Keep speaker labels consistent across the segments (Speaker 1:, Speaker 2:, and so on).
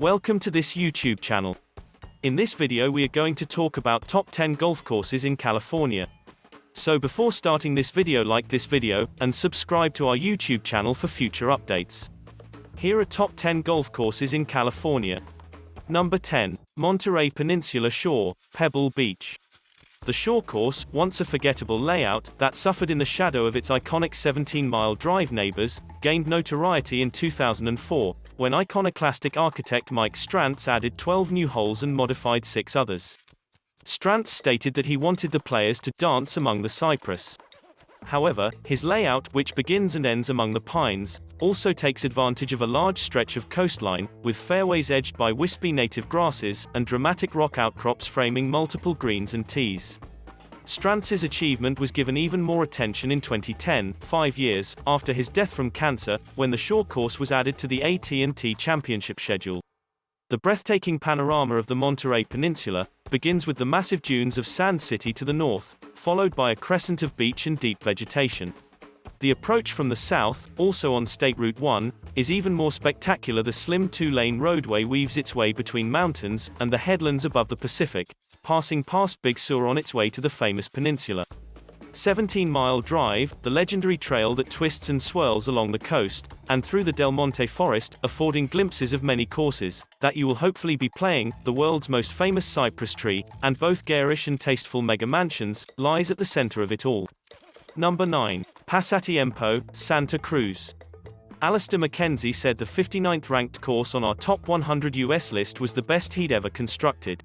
Speaker 1: Welcome to this YouTube channel. In this video we are going to talk about top 10 golf courses in California. So before starting this video, like this video, and subscribe to our YouTube channel for future updates. Here are top 10 golf courses in California. Number 10. Monterey Peninsula Shore, Pebble Beach. The Shore course, once a forgettable layout that suffered in the shadow of its iconic 17-mile drive neighbors, gained notoriety in 2004, when iconoclastic architect Mike Strantz added 12 new holes and modified 6 others. Strantz stated that he wanted the players to dance among the Cypress. However, his layout, which begins and ends among the pines, also takes advantage of a large stretch of coastline, with fairways edged by wispy native grasses, and dramatic rock outcrops framing multiple greens and tees. Strantz's achievement was given even more attention in 2010, 5 years after his death from cancer, when the Shore course was added to the AT&T Championship schedule. The breathtaking panorama of the Monterey Peninsula begins with the massive dunes of Sand City to the north, followed by a crescent of beach and deep vegetation. The approach from the south, also on State Route 1, is even more spectacular. The slim 2-lane roadway weaves its way between mountains and the headlands above the Pacific, passing past Big Sur on its way to the famous peninsula. 17-mile drive, the legendary trail that twists and swirls along the coast, and through the Del Monte forest, affording glimpses of many courses that you will hopefully be playing. The world's most famous cypress tree, and both garish and tasteful mega mansions, lies at the center of it all. Number 9. Pasatiempo, Santa Cruz. Alister McKenzie said the 59th ranked course on our top 100 US list was the best he'd ever constructed.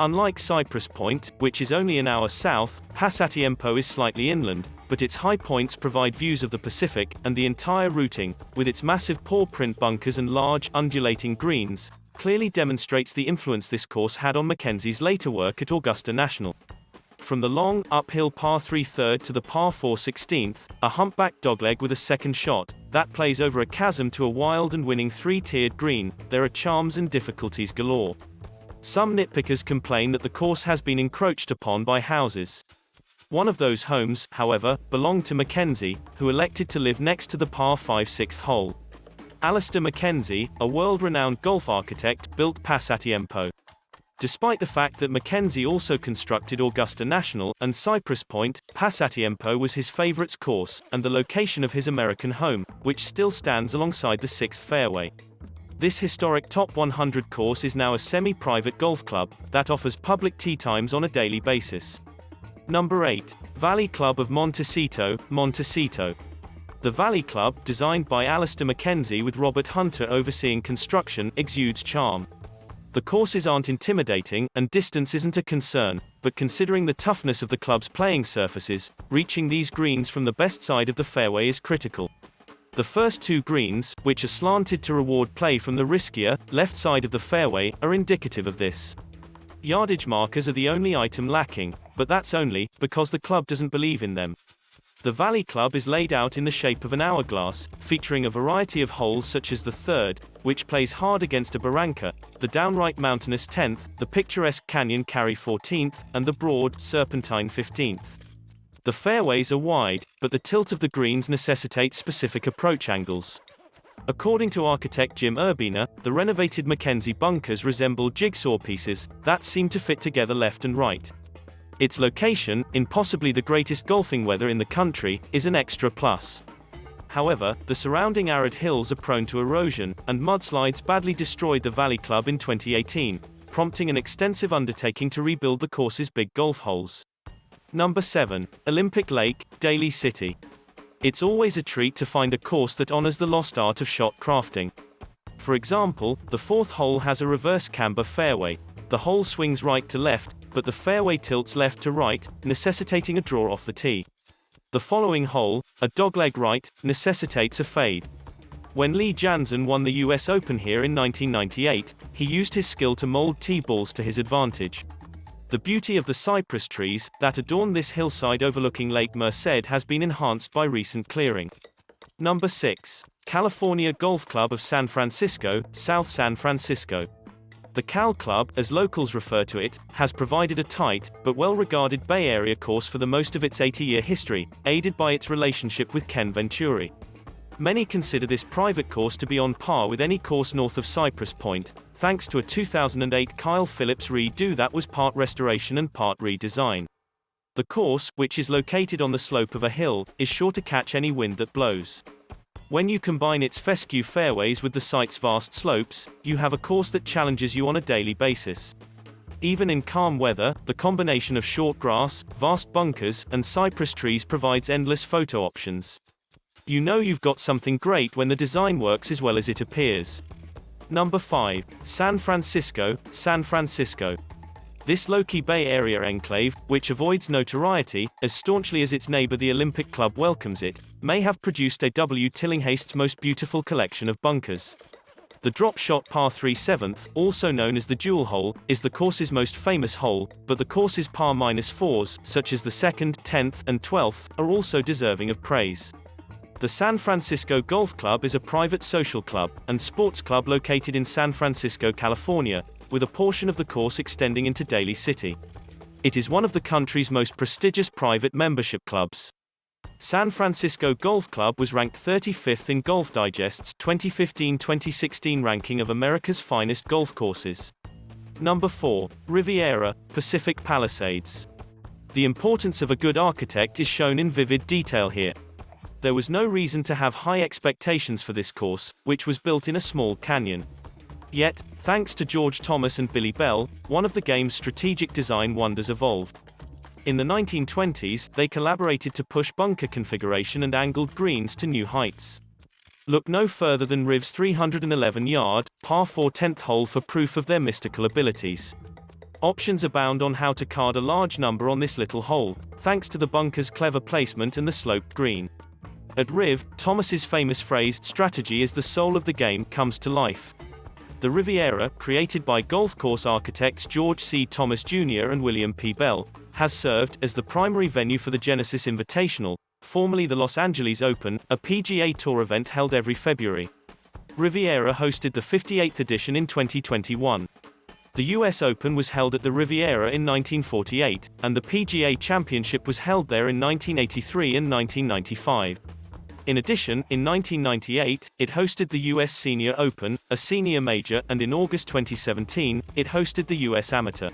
Speaker 1: Unlike Cypress Point, which is only an hour south, Pasatiempo is slightly inland, but its high points provide views of the Pacific, and the entire routing, with its massive paw print bunkers and large, undulating greens, clearly demonstrates the influence this course had on McKenzie's later work at Augusta National. From the long, uphill par 3 third to the par 4 16th, a humpback dogleg with a second shot, that plays over a chasm to a wild and winning 3-tiered green, there are charms and difficulties galore. Some nitpickers complain that the course has been encroached upon by houses. One of those homes, however, belonged to McKenzie, who elected to live next to the par 5 6th hole. Alister McKenzie, a world-renowned golf architect, built Pasatiempo. Despite the fact that McKenzie also constructed Augusta National and Cypress Point, Pasatiempo was his favorite course, and the location of his American home, which still stands alongside the 6th fairway. This historic top 100 course is now a semi-private golf club that offers public tee times on a daily basis. Number 8. Valley Club of Montecito, Montecito. The Valley Club, designed by Alister McKenzie with Robert Hunter overseeing construction, exudes charm. The courses aren't intimidating, and distance isn't a concern, but considering the toughness of the club's playing surfaces, reaching these greens from the best side of the fairway is critical. The first 2 greens, which are slanted to reward play from the riskier, left side of the fairway, are indicative of this. Yardage markers are the only item lacking, but that's only because the club doesn't believe in them. The Valley Club is laid out in the shape of an hourglass, featuring a variety of holes such as the 3rd, which plays hard against a barranca, the downright mountainous 10th, the picturesque canyon carry 14th, and the broad, serpentine 15th. The fairways are wide, but the tilt of the greens necessitates specific approach angles. According to architect Jim Urbina, the renovated McKenzie bunkers resemble jigsaw pieces that seem to fit together left and right. Its location, in possibly the greatest golfing weather in the country, is an extra plus. However, the surrounding arid hills are prone to erosion, and mudslides badly destroyed the Valley Club in 2018, prompting an extensive undertaking to rebuild the course's big golf holes. Number 7. Olympic Lake, Daly City. It's always a treat to find a course that honors the lost art of shot crafting. For example, the 4th hole has a reverse camber fairway. The hole swings right to left, but the fairway tilts left to right, necessitating a draw off the tee. The following hole, a dogleg right, necessitates a fade. When Lee Janzen won the US Open here in 1998, he used his skill to mold tee balls to his advantage. The beauty of the cypress trees that adorn this hillside overlooking Lake Merced has been enhanced by recent clearing. Number 6. California Golf Club of San Francisco, South San Francisco. The Cal Club, as locals refer to it, has provided a tight, but well-regarded Bay Area course for the most of its 80-year history, aided by its relationship with Ken Venturi. Many consider this private course to be on par with any course north of Cypress Point, thanks to a 2008 Kyle Phillips redo that was part restoration and part redesign. The course, which is located on the slope of a hill, is sure to catch any wind that blows. When you combine its fescue fairways with the site's vast slopes, you have a course that challenges you on a daily basis. Even in calm weather, the combination of short grass, vast bunkers, and cypress trees provides endless photo options. You know you've got something great when the design works as well as it appears. Number 5. San Francisco, San Francisco. This low-key Bay Area enclave, which avoids notoriety, as staunchly as its neighbor the Olympic Club welcomes it, may have produced A.W. Tillinghaste's most beautiful collection of bunkers. The drop-shot par 3 7th, also known as the Jewel Hole, is the course's most famous hole, but the course's par -4s, such as the 2nd, 10th, and 12th, are also deserving of praise. The San Francisco Golf Club is a private social club and sports club located in San Francisco, California, with a portion of the course extending into Daly City. It is one of the country's most prestigious private membership clubs. San Francisco Golf Club was ranked 35th in Golf Digest's 2015-2016 ranking of America's finest golf courses. Number 4. Riviera, Pacific Palisades. The importance of a good architect is shown in vivid detail here. There was no reason to have high expectations for this course, which was built in a small canyon. Yet, thanks to George Thomas and Billy Bell, one of the game's strategic design wonders evolved. In the 1920s, they collaborated to push bunker configuration and angled greens to new heights. Look no further than Riv's 311-yard, par 4 10th hole for proof of their mystical abilities. Options abound on how to card a large number on this little hole, thanks to the bunker's clever placement and the sloped green. At Riv, Thomas's famous phrase, "strategy is the soul of the game," comes to life. The Riviera, created by golf course architects George C. Thomas Jr. and William P. Bell, has served as the primary venue for the Genesis Invitational, formerly the Los Angeles Open, a PGA Tour event held every February. Riviera hosted the 58th edition in 2021. The US Open was held at the Riviera in 1948, and the PGA Championship was held there in 1983 and 1995. In addition, in 1998, it hosted the US Senior Open, a senior major, and in August 2017, it hosted the US Amateur.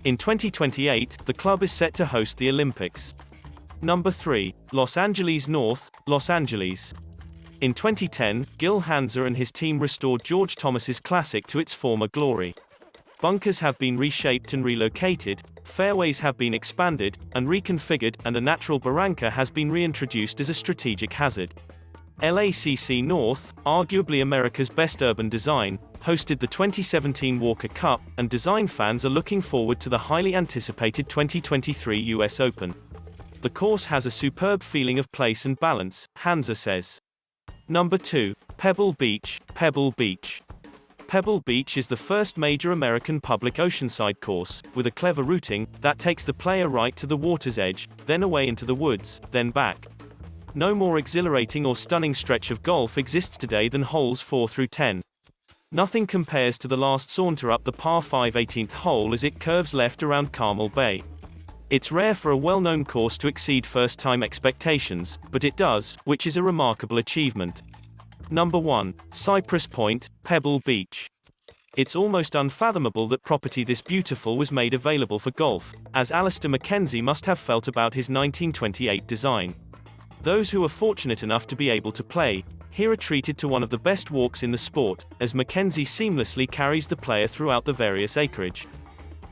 Speaker 1: In 2028, the club is set to host the Olympics. Number 3. Los Angeles North, Los Angeles. In 2010, Gil Hansa and his team restored George Thomas's classic to its former glory. Bunkers have been reshaped and relocated, fairways have been expanded and reconfigured, and a natural barranca has been reintroduced as a strategic hazard. LACC North, arguably America's best urban design, hosted the 2017 Walker Cup, and design fans are looking forward to the highly anticipated 2023 US Open. The course has a superb feeling of place and balance, Hansa says. Number 2. Pebble Beach, Pebble Beach. Pebble Beach is the first major American public oceanside course, with a clever routing that takes the player right to the water's edge, then away into the woods, then back. No more exhilarating or stunning stretch of golf exists today than holes 4 through 10. Nothing compares to the last saunter up the par 5 18th hole as it curves left around Carmel Bay. It's rare for a well-known course to exceed first-time expectations, but it does, which is a remarkable achievement. Number 1. Cypress Point, Pebble Beach. It's almost unfathomable that property this beautiful was made available for golf, as Alister MacKenzie must have felt about his 1928 design. Those who are fortunate enough to be able to play here are treated to one of the best walks in the sport, as MacKenzie seamlessly carries the player throughout the various acreage.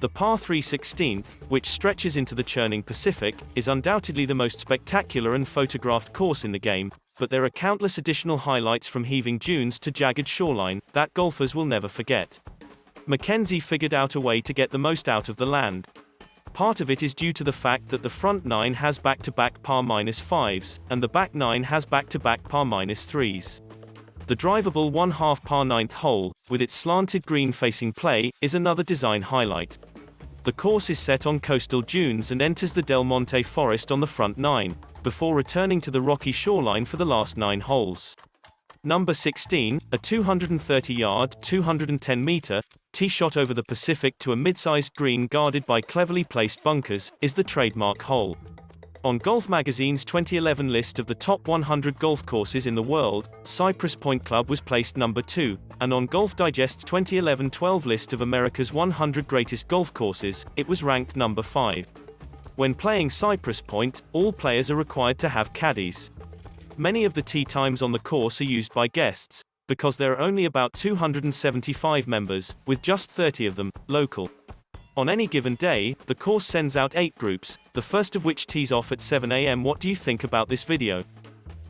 Speaker 1: The par 3 16th, which stretches into the churning Pacific, is undoubtedly the most spectacular and photographed course in the game, but there are countless additional highlights from heaving dunes to jagged shoreline that golfers will never forget. MacKenzie figured out a way to get the most out of the land. Part of it is due to the fact that the front 9 has back-to-back par -5s, and the back 9 has back-to-back par -3s. The drivable 1/2 par 9th hole, with its slanted green-facing play, is another design highlight. The course is set on coastal dunes and enters the Del Monte forest on the front 9, before returning to the rocky shoreline for the last 9 holes. Number 16, a 230-yard, 210-meter, tee shot over the Pacific to a mid-sized green guarded by cleverly placed bunkers, is the trademark hole. On Golf Magazine's 2011 list of the top 100 golf courses in the world, Cypress Point Club was placed number 2, and on Golf Digest's 2011-12 list of America's 100 greatest golf courses, it was ranked number 5. When playing Cypress Point, all players are required to have caddies. Many of the tee times on the course are used by guests, because there are only about 275 members, with just 30 of them local. On any given day, the course sends out 8 groups, the first of which tees off at 7 a.m. What do you think about this video?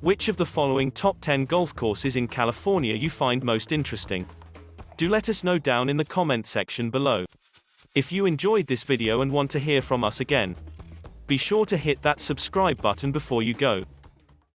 Speaker 1: Which of the following top 10 golf courses in California you find most interesting? Do let us know down in the comment section below. If you enjoyed this video and want to hear from us again, be sure to hit that subscribe button before you go.